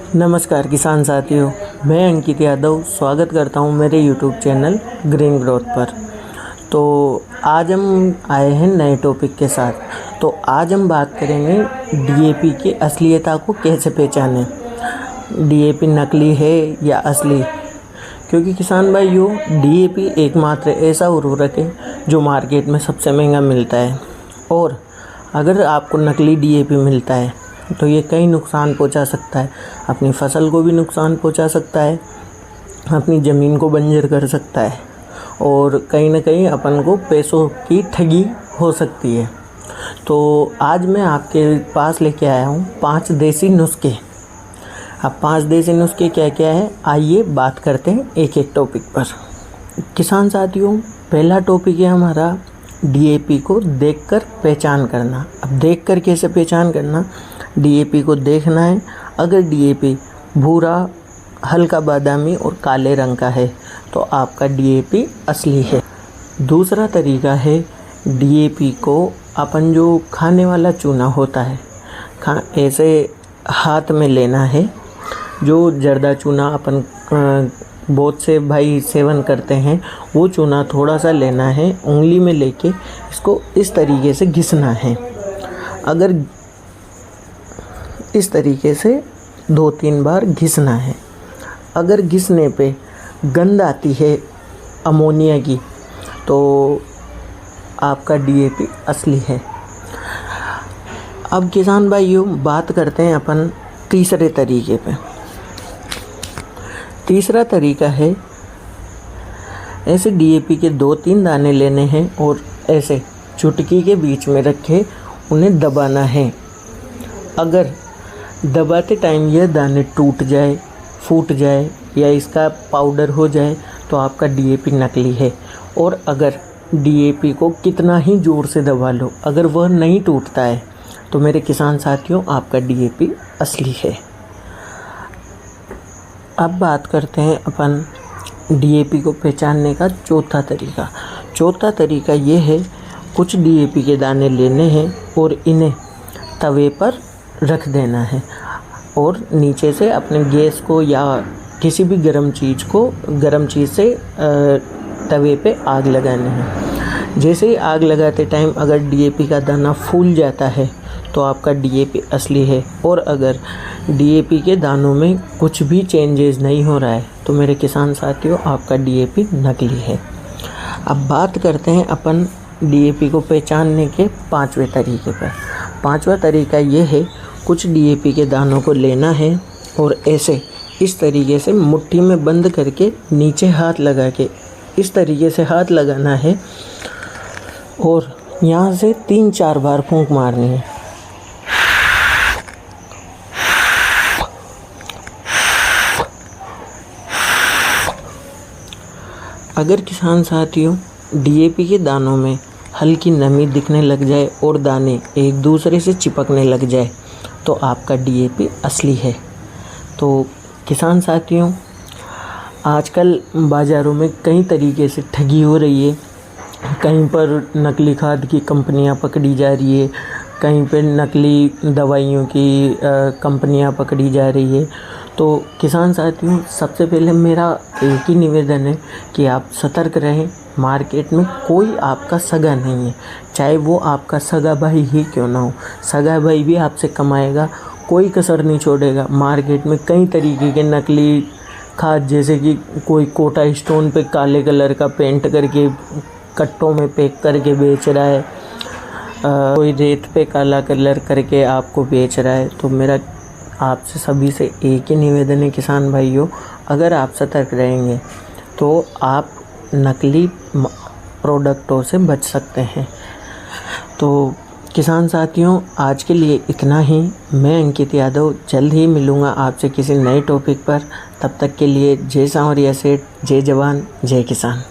नमस्कार किसान साथियों, मैं अंकित यादव स्वागत करता हूं मेरे यूट्यूब चैनल ग्रीन ग्रोथ पर। तो आज हम आए हैं नए टॉपिक के साथ। तो आज हम बात करेंगे डीएपी की असलियता को कैसे पहचानें, डीएपी नकली है या असली। क्योंकि किसान भाइयों, डीएपी एकमात्र ऐसा उर्वरक है जो मार्केट में सबसे महंगा मिलता है, और अगर आपको नकली डीएपी मिलता है तो ये कई नुकसान पहुंचा सकता है। अपनी फसल को भी नुकसान पहुंचा सकता है, अपनी ज़मीन को बंजर कर सकता है, और कहीं ना कहीं अपन को पैसों की ठगी हो सकती है। तो आज मैं आपके पास लेके आया हूँ 5 देसी नुस्खे। अब 5 देसी नुस्खे क्या क्या है, आइए बात करते हैं एक एक टॉपिक पर। किसान साथियों, पहला टॉपिक है हमारा डीएपी को देखकर पहचान करना। अब देखकर कैसे पहचान करना, डीएपी को देखना है। अगर डीएपी भूरा, हल्का बादामी और काले रंग का है तो आपका डीएपी असली है। दूसरा तरीका है, डीएपी को अपन जो खाने वाला चूना होता है ऐसे हाथ में लेना है। जो जर्दा चूना अपन बहुत से भाई सेवन करते हैं, वो चूना थोड़ा सा लेना है, उंगली में लेके इसको इस तरीके से घिसना है। अगर इस तरीके से 2-3 बार घिसना है। अगर घिसने पे गंध आती है अमोनिया की तो आपका डीएपी असली है। अब किसान भाइयों, बात करते हैं अपन तीसरे तरीके पे। तीसरा तरीका है, ऐसे डीएपी के 2-3 दाने लेने हैं और ऐसे चुटकी के बीच में रखे उन्हें दबाना है। अगर दबाते टाइम यह दाने टूट जाए, फूट जाए या इसका पाउडर हो जाए तो आपका डीएपी नकली है। और अगर डीएपी को कितना ही ज़ोर से दबा लो, अगर वह नहीं टूटता है तो मेरे किसान साथियों, आपका डीएपी असली है। अब बात करते हैं अपन डीएपी को पहचानने का चौथा तरीका। चौथा तरीका ये है, कुछ डीएपी के दाने लेने हैं और इन्हें तवे पर रख देना है और नीचे से अपने गैस को या किसी भी गर्म चीज़ से तवे पे आग लगानी है। जैसे ही आग लगाते टाइम अगर डीएपी का दाना फूल जाता है तो आपका डीएपी असली है, और अगर डीएपी के दानों में कुछ भी चेंजेस नहीं हो रहा है तो मेरे किसान साथियों, आपका डीएपी नकली है। अब बात करते हैं अपन डीएपी को पहचानने के 5वें तरीके पर। 5वां तरीका ये है, कुछ डीएपी के दानों को लेना है और ऐसे इस तरीके से मुट्ठी में बंद करके नीचे हाथ लगा के इस तरीके से हाथ लगाना है और यहाँ से 3-4 बार फूंक मारनी है। अगर किसान साथियों डीएपी के दानों में हल्की नमी दिखने लग जाए और दाने एक दूसरे से चिपकने लग जाए तो आपका डीएपी असली है। तो किसान साथियों, आजकल बाज़ारों में कई तरीके से ठगी हो रही है। कहीं पर नकली खाद की कंपनियां पकड़ी जा रही है, कहीं पर नकली दवाइयों की कंपनियां पकड़ी जा रही है। तो किसान साथियों, सबसे पहले मेरा एक ही निवेदन है कि आप सतर्क रहें। मार्केट में कोई आपका सगा नहीं है, चाहे वो आपका सगा भाई ही क्यों ना हो। सगा भाई भी आपसे कमाएगा, कोई कसर नहीं छोड़ेगा। मार्केट में कई तरीके के नकली खाद, जैसे कि कोई कोटा स्टोन पे काले कलर का पेंट करके कट्टों में पैक करके बेच रहा है, कोई रेत पे काला कलर करके आपको बेच रहा है। तो मेरा आपसे सभी से एक ही निवेदन है किसान भाइयों, अगर आप सतर्क रहेंगे तो आप नकली प्रोडक्टों से बच सकते हैं। तो किसान साथियों, आज के लिए इतना ही। मैं अंकित यादव जल्द ही मिलूँगा आपसे किसी नए टॉपिक पर। तब तक के लिए जय सांवरिया सेठ, जय जवान, जय किसान।